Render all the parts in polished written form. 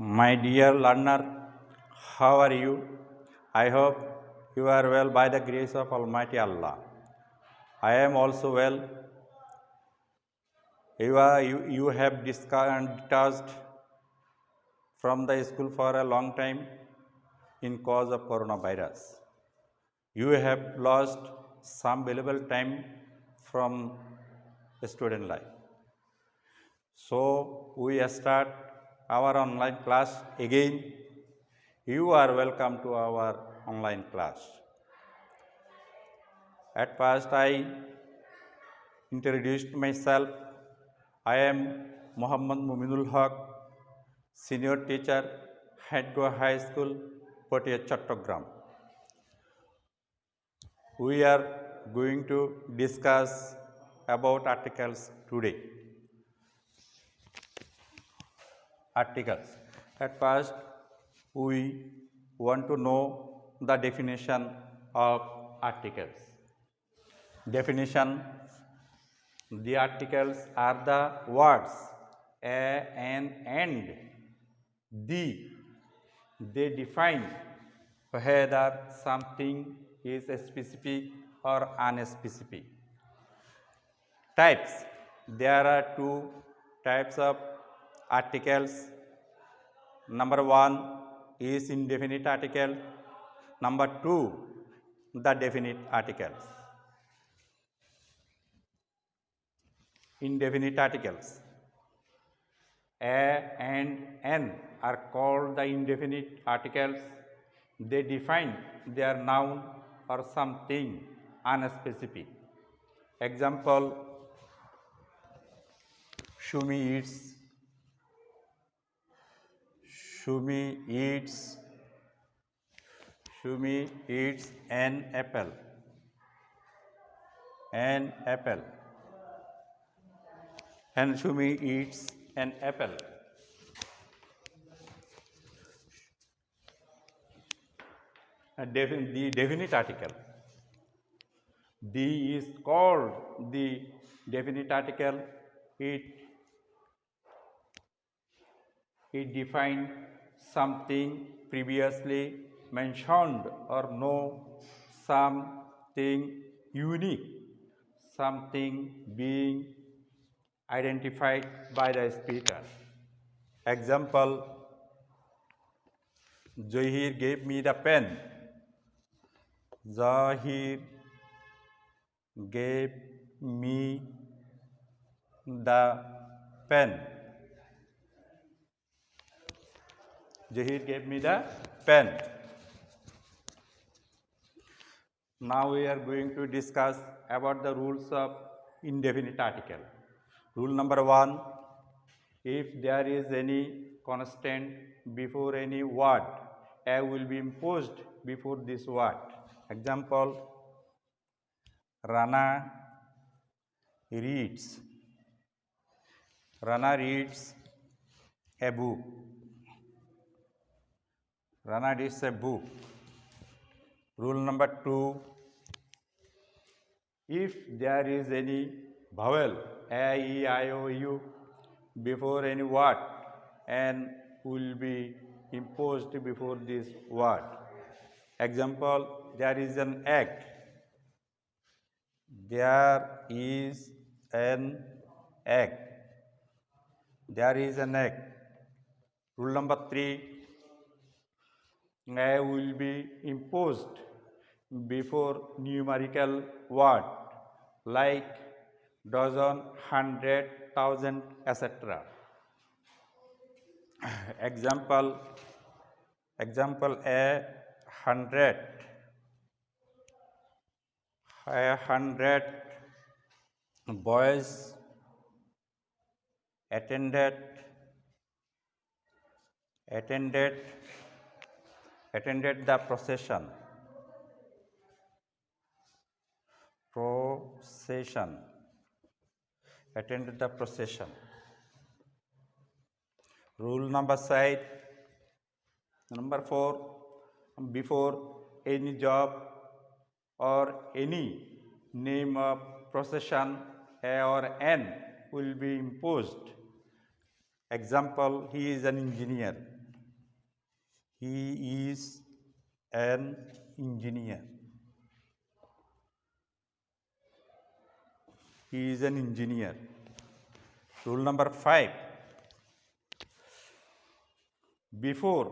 My dear learner, how are you? I hope you are well by the grace of Almighty Allah. I am also well. You have detached from the school for a long time in cause of coronavirus. You have lost some valuable time from student life. So we start our online class again. You are welcome to our online class. At first, I introduced myself. I am Muhammad Muminul Haq, senior teacher, Hadgo High School, Potia Chattogram. We are going to discuss about articles today. Articles. At first, we want to know the definition of articles. Definition: the articles are the words a, an, and, the. They define whether something is specific or unspecific. Types: there are two types of articles. Number one is indefinite article. Number two, the definite articles. Indefinite articles. A and N are called the indefinite articles. They define their noun or something unspecific. Example: Shumi eats. Shumi eats. Shumi eats an apple. An apple. And Shumi eats an apple. The definite article. The is called the definite article. It defines something previously mentioned or no something unique, something being identified by the speaker. Example: Zahir gave me the pen. Zahir gave me the pen. Zahir gave me the pen. Now we are going to discuss about the rules of indefinite article. Rule number one: if there is any constant before any word, a will be imposed before this word. Example: Rana reads. Rana reads a book. Rana reads a book. Rule number two: if there is any vowel a, e, I, o, u before any word, n will be imposed before this word. Example: there is an egg. There is an egg. There is an egg. Rule number three: a will be imposed before numerical word like dozen, hundred, thousand, etc. Example: a hundred. A hundred boys attended the procession. Attended the procession. Rule number four: before any job or any name of procession, a or n will be imposed. Example: he is an engineer. He is an engineer. He is an engineer. Rule number 5. Before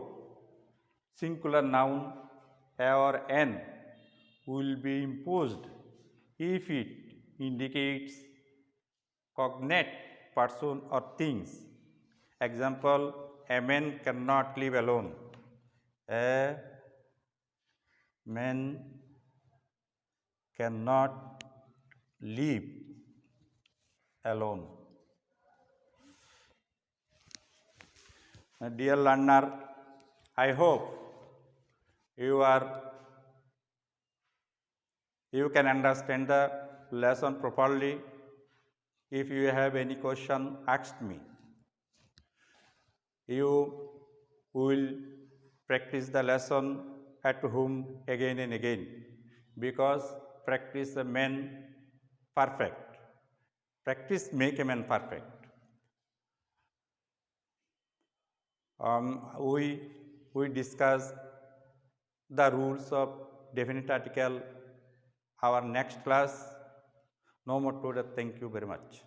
singular noun a or an will be imposed if it indicates cognate person or things. Example, a man cannot live alone. A man cannot live alone. Dear learner, I hope you can understand the lesson properly. If you have any question, ask me. You will practice the lesson at home again and again, because practice a man perfect. Practice make a man perfect. We discuss the rules of definite article. Our next class. No more today. Thank you very much.